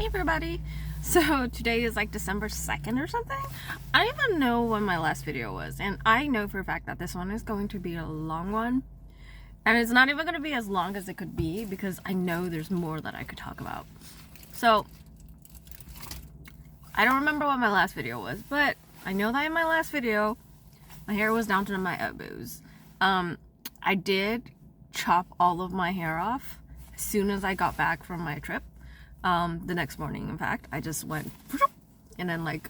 everybody. So today is like December 2nd or something. I don't even know when my last video was, and I know for a fact that this one is going to be a long one, and it's not even going to be as long as it could be because I know there's more that I could talk about. So I don't remember what my last video was, but I know that in my last video my hair was down to my elbows. I did chop all of my hair off as soon as I got back from my trip. The next morning, in fact, I just went, and then like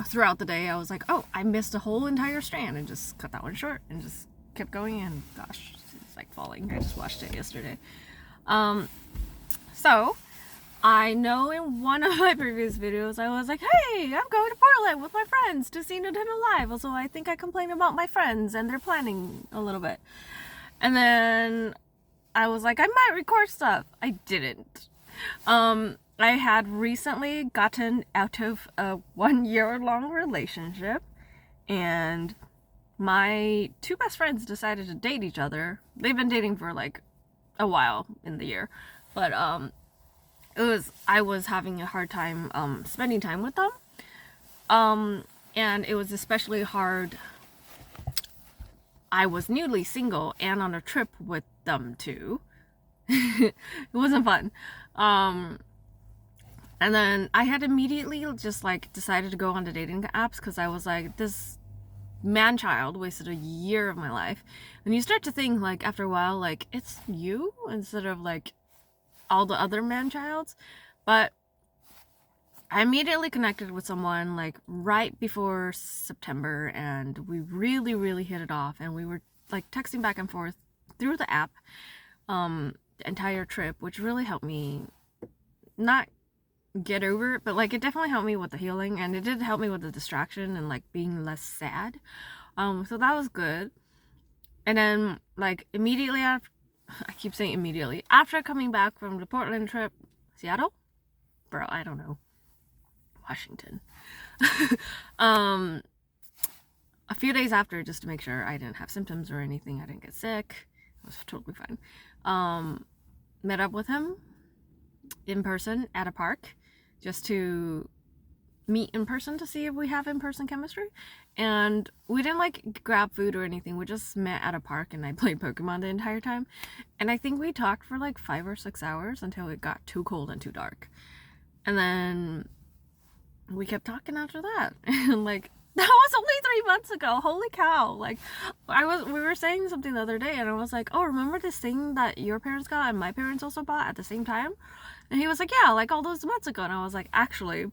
throughout the day I was like, oh, I missed a whole entire strand, and just cut that one short and just kept going. And gosh, it's like falling. I just washed it yesterday. So I know in one of my previous videos I was like, hey, I'm going to Portland with my friends to see Nintendo Live. Also, I think I complained about my friends and their planning a little bit, and then I was like, I might record stuff. I didn't. I had recently gotten out of a 1-year-long relationship, and my two best friends decided to date each other. They've been dating for like a while in the year, but I was having a hard time spending time with them. And it was especially hard. I was newly single and on a trip with them too. It wasn't fun. And then I had immediately just like decided to go on the dating apps because I was like, this man-child wasted a year of my life. And you start to think like after a while, like it's you instead of like all the other man-childs. But I immediately connected with someone like right before September, and we really hit it off, and we were like texting back and forth through the app the entire trip, which really helped me not get over it, but like it definitely helped me with the healing, and it did help me with the distraction and like being less sad. So that was good. And then like immediately after, I keep saying immediately after coming back from the Portland trip, Seattle, bro, I don't know, Washington. A few days after, just to make sure I didn't have symptoms or anything, I didn't get sick, it was totally fine. Met up with him in person at a park just to meet in person to see if we have in-person chemistry. And we didn't like grab food or anything, we just met at a park, and I played Pokemon the entire time. And I think we talked for like 5 or 6 hours until it got too cold and too dark, and then we kept talking after that. And like that was only 3 months ago. Holy cow. Like we were saying something the other day, and I was like, oh, remember this thing that your parents got and my parents also bought at the same time? And he was like, yeah, like all those months ago. And I was like, actually,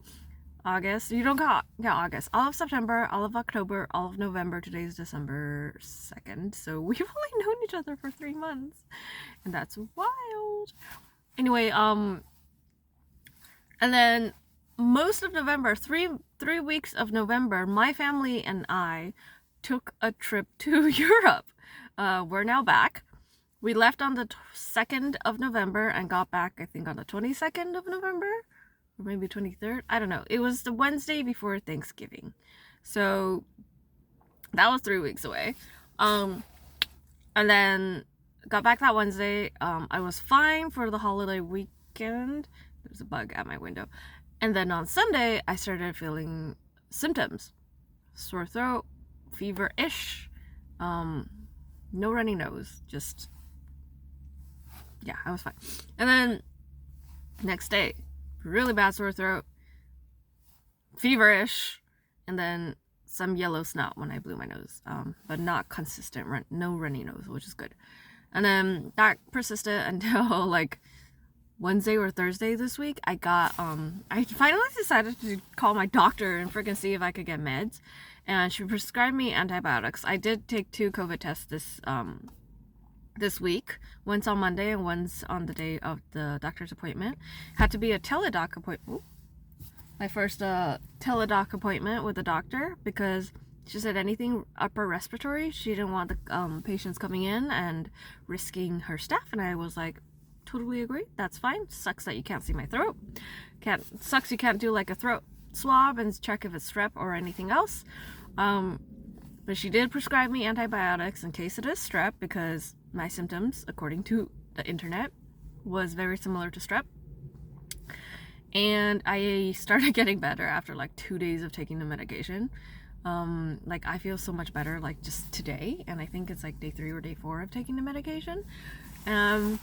August, you don't got, yeah, August, all of September, all of October, all of November. Today's December 2nd, so we've only known each other for 3 months, and that's wild. Anyway, and then most of November, three weeks of November, my family and I took a trip to Europe. We're now back. We left on the 2nd of November and got back, I think, on the 22nd of November, or maybe 23rd. I don't know. It was the Wednesday before Thanksgiving, so that was 3 weeks away. And then got back that Wednesday. I was fine for the holiday weekend. There's a bug at my window. And then on Sunday, I started feeling symptoms. Sore throat, fever-ish, no runny nose, just, yeah, I was fine. And then next day, really bad sore throat, feverish, and then some yellow snot when I blew my nose, but not consistent, no runny nose, which is good. And then that persisted until like Wednesday or Thursday this week. I finally decided to call my doctor and freaking see if I could get meds, and she prescribed me antibiotics. I did take 2 COVID tests this week, once on Monday and once on the day of the doctor's appointment. Had to be a teledoc appointment. My first teledoc appointment with the doctor, because she said anything upper respiratory, she didn't want the patients coming in and risking her staff. And I was like, totally agree, that's fine. Sucks that you can't see my throat. Sucks you can't do like a throat swab and check if it's strep or anything else. But she did prescribe me antibiotics in case it is strep, because my symptoms, according to the internet, was very similar to strep. And I started getting better after like 2 days of taking the medication. Like I feel so much better like just today, and I think it's like day 3 or day 4 of taking the medication. I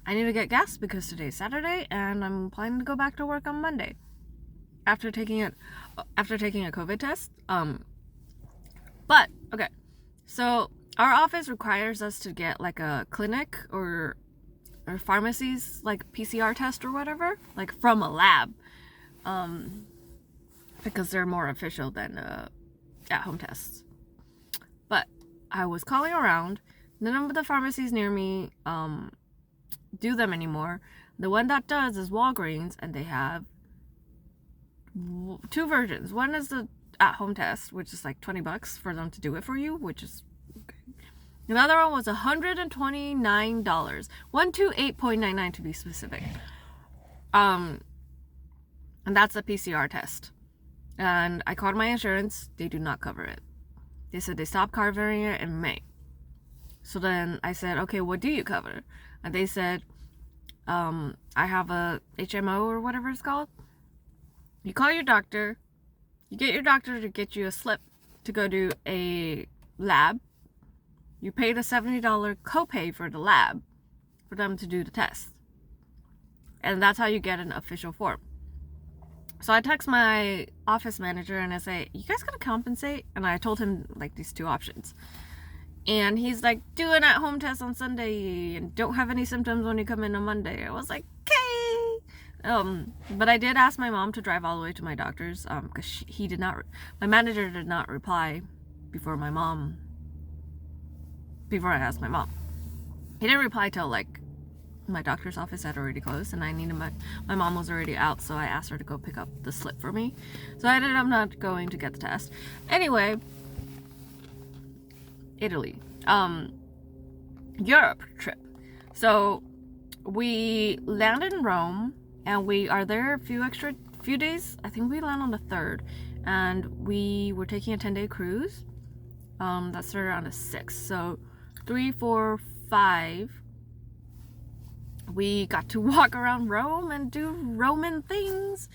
need to get gas because today's Saturday and I'm planning to go back to work on Monday after taking a COVID test. But okay, so our office requires us to get like a clinic or pharmacies like PCR test or whatever, like from a lab, because they're more official than at-home tests. But I was calling around. None of the pharmacies near me do them anymore. The one that does is Walgreens, and they have 2 versions. One is the at-home test, which is like $20 for them to do it for you, which is okay. Another one was $129, $128.99 to be specific. And that's a PCR test. And I called my insurance. They do not cover it. They said they stopped covering it in May. So then I said, okay, what do you cover? And they said, I have a HMO or whatever it's called. You call your doctor. You get your doctor to get you a slip to go to a lab. You pay the $70 copay for the lab for them to do the test. And that's how you get an official form. So I text my office manager and I say, you guys gonna compensate? And I told him like these 2 options. And he's like, do an at-home test on Sunday and don't have any symptoms when you come in on Monday. I was like, okay. But I did ask my mom to drive all the way to my doctor's, because my manager did not reply before I asked my mom. He didn't reply till like my doctor's office had already closed, and I needed my mom was already out, so I asked her to go pick up the slip for me. So I ended up not going to get the test. Anyway, Italy, Europe trip. So we landed in Rome, and we are there a few days. I think we land on the 3rd, and we were taking a 10-day cruise. That started on the 6th. So 3, 4, 5. We got to walk around Rome and do Roman things.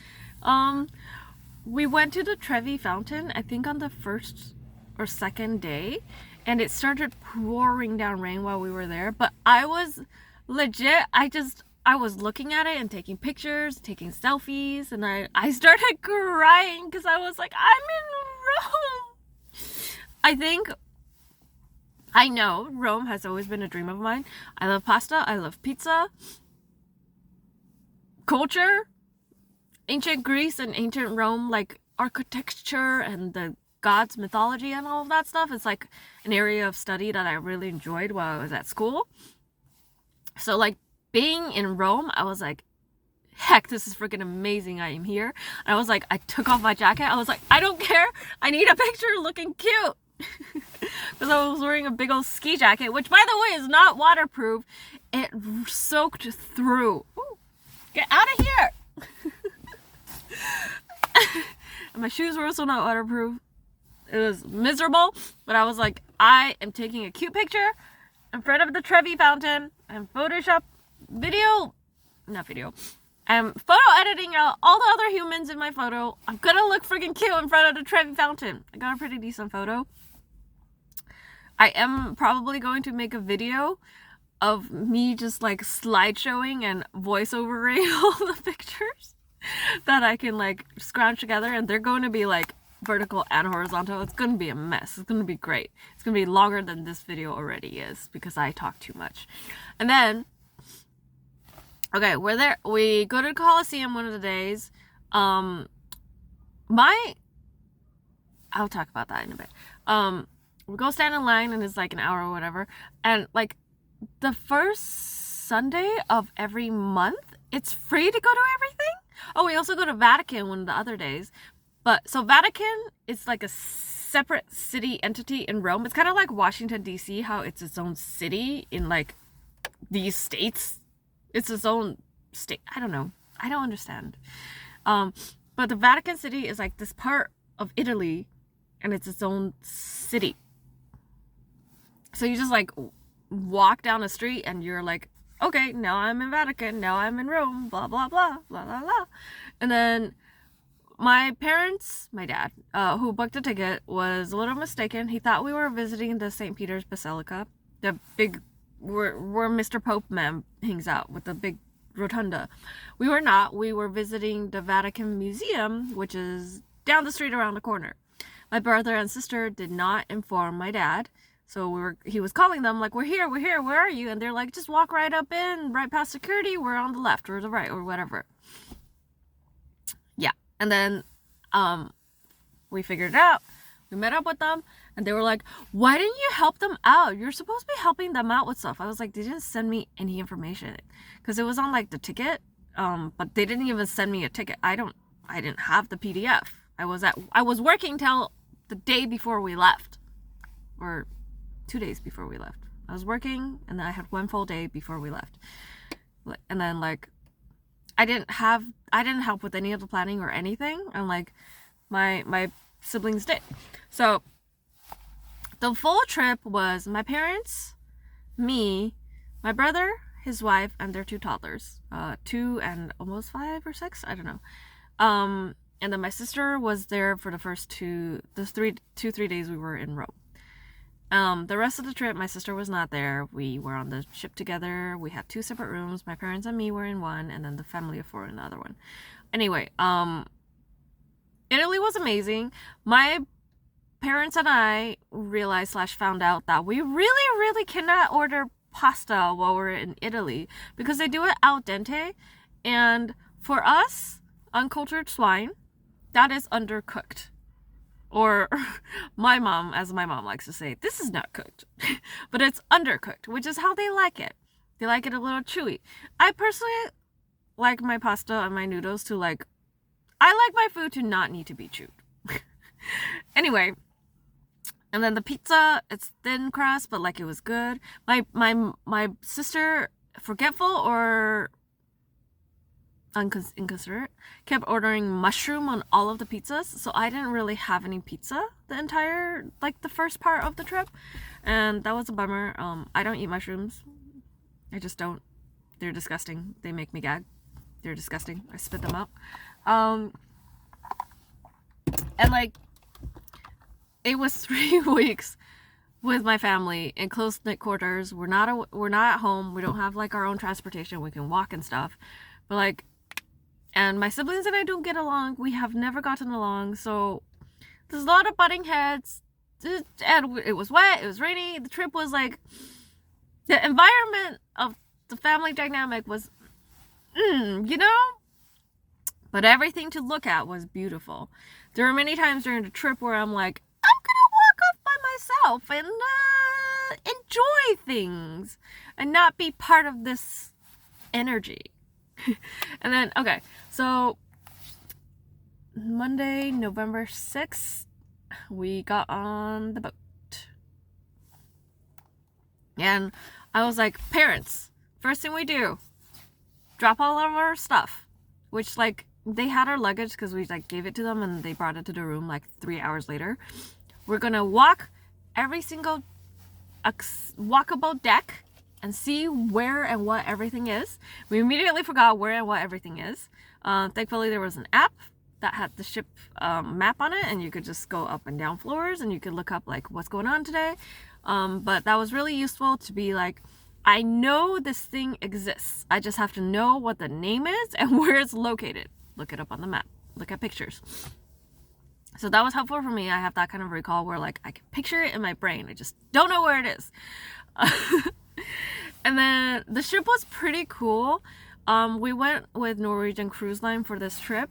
We went to the Trevi Fountain, I think on the 1st or 2nd day, and it started pouring down rain while we were there. But I was legit, I was looking at it and taking pictures, taking selfies, and I started crying because I was like, I'm in Rome. I know Rome has always been a dream of mine. I love pasta. I love pizza. Culture. Ancient Greece and ancient Rome, like architecture and the gods' mythology and all of that stuff. It's like an area of study that I really enjoyed while I was at school. So like being in Rome, I was like, heck, this is freaking amazing. I am here. And I was like, I took off my jacket. I was like, I don't care. I need a picture looking cute. Because I was wearing a big old ski jacket, which by the way is not waterproof. It soaked through. Ooh, get out of here. And my shoes were also not waterproof. It was miserable, but I was like, I am taking a cute picture in front of the Trevi Fountain and Photoshop I'm photo editing out all the other humans in my photo. I'm gonna look freaking cute in front of the Trevi Fountain. I got a pretty decent photo. I am probably going to make a video of me just like slideshowing and voiceovering all the pictures that I can like scrounge together, and they're going to be like vertical and horizontal. It's going to be a mess. It's going to be great. It's going to be longer than this video already is because I talk too much. And then, okay, we're there. We go to the Colosseum one of the days. I'll talk about that in a bit. We go stand in line, and it's like an hour or whatever. And like the first Sunday of every month, it's free to go to everything. Oh, we also go to Vatican one of the other days. But so Vatican is like a separate city entity in Rome. It's kind of like Washington, D.C., how it's its own city in like these states. It's its own state. I don't know. I don't understand. But the Vatican City is like this part of Italy, and it's its own city. So you just like walk down the street and you're like okay, now I'm in Vatican, now I'm in Rome, blah, blah, blah, blah, blah, blah. And then my parents, my dad, who booked a ticket, was a little mistaken. He thought we were visiting the St. Peter's Basilica, the big, where Mr. Pope man hangs out with the big rotunda. We were not. We were visiting the Vatican Museum, which is down the street around the corner. My brother and sister did not inform my dad. So he was calling them like, we're here, where are you? And they're like, just walk right up in, right past security, we're on the left or the right or whatever. Yeah. And then we figured it out. We met up with them and they were like, why didn't you help them out? You're supposed to be helping them out with stuff. I was like, they didn't send me any information because it was on like the ticket. But they didn't even send me a ticket. I didn't have the PDF. I was working till the day before we left, or 2 days before we left. I was working and then I had one full day before we left. And then like I didn't help with any of the planning or anything. And like my siblings did. So the full trip was my parents, me, my brother, his wife, and their 2 toddlers. 2 and almost 5 or 6, I don't know. And then my sister was there for the first 3 days we were in Rome. The rest of the trip, my sister was not there. We were on the ship together. We had 2 separate rooms. My parents and me were in one, and then the family of 4 in the other one. Anyway, Italy was amazing. My parents and I realized / found out that we really, really cannot order pasta while we're in Italy because they do it al dente. And for us, uncultured swine, that is undercooked. Or my mom, as my mom likes to say, this is not cooked, but it's undercooked, which is how they like it. They like it a little chewy. I personally like my pasta and my noodles to I like my food to not need to be chewed. Anyway, and then the pizza, it's thin crust, but like it was good. My sister, forgetful or inconsiderate, kept ordering mushroom on all of the pizzas, so I didn't really have any pizza the entire the first part of the trip, and that was a bummer. I don't eat mushrooms. I just don't. They're disgusting. They make me gag. They're disgusting. I spit them out. And it was 3 weeks with my family in close-knit quarters. We're not at home. We don't have our own transportation. We can walk and stuff, but and my siblings and I don't get along. We have never gotten along, so there's a lot of butting heads. And it was wet, it was rainy. The trip was the environment of the family dynamic was, but everything to look at was beautiful. There were many times during the trip where I'm like, I'm gonna walk off by myself and enjoy things and not be part of this energy. And then, okay, so Monday, November 6th, we got on the boat. And I was like, parents, first thing we do, drop all of our stuff. Which, they had our luggage because we, gave it to them and they brought it to the room, 3 hours later. We're gonna walk every single walkable deck and see where and what everything is. We immediately forgot where and what everything is. Thankfully, there was an app that had the ship map on it, and you could just go up and down floors, and you could look up what's going on today. But that was really useful to be I know this thing exists. I just have to know what the name is and where it's located. Look it up on the map. Look at pictures. So that was helpful for me. I have that kind of recall where I can picture it in my brain. I just don't know where it is. And then the ship was pretty cool. We went with Norwegian Cruise Line for this trip.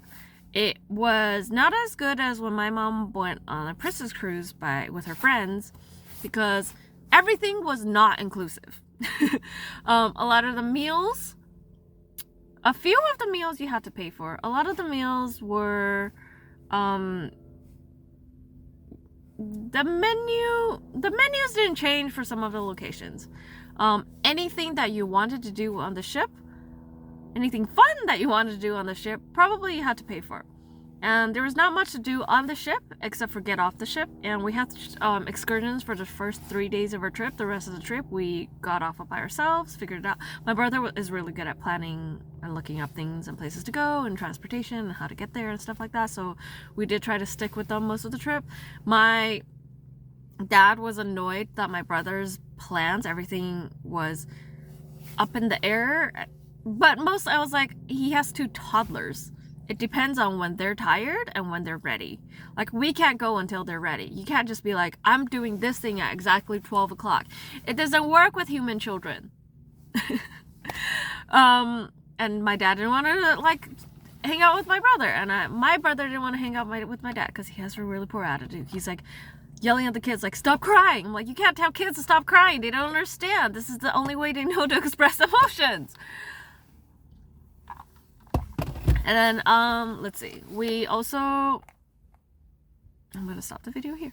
It was not as good as when my mom went on a Princess Cruise with her friends because everything was not inclusive. A lot of the meals, a few of the meals you had to pay for. A lot of the meals were the menus didn't change for some of the locations. Anything that you wanted to do on the ship, anything fun that you wanted to do on the ship, probably you had to pay for. And there was not much to do on the ship except for get off the ship. And we had excursions for the first 3 days of our trip. The rest of the trip, we got off by ourselves, figured it out. My brother is really good at planning and looking up things and places to go and transportation and how to get there and stuff like that. So we did try to stick with them most of the trip. My dad was annoyed that my brother's plans, everything was up in the air. But most, I was like, he has 2 toddlers. It depends on when they're tired and when they're ready. Like, we can't go until they're ready. You can't just be like, I'm doing this thing at exactly 12 o'clock. It doesn't work with human children. And my dad didn't want to, like, hang out with my brother. And my brother didn't want to hang out with my dad because he has a really poor attitude. He's like yelling at the kids, like, stop crying. I'm like, you can't tell kids to stop crying. They don't understand. This is the only way they know to express emotions. And then, let's see. We also... I'm going to stop the video here.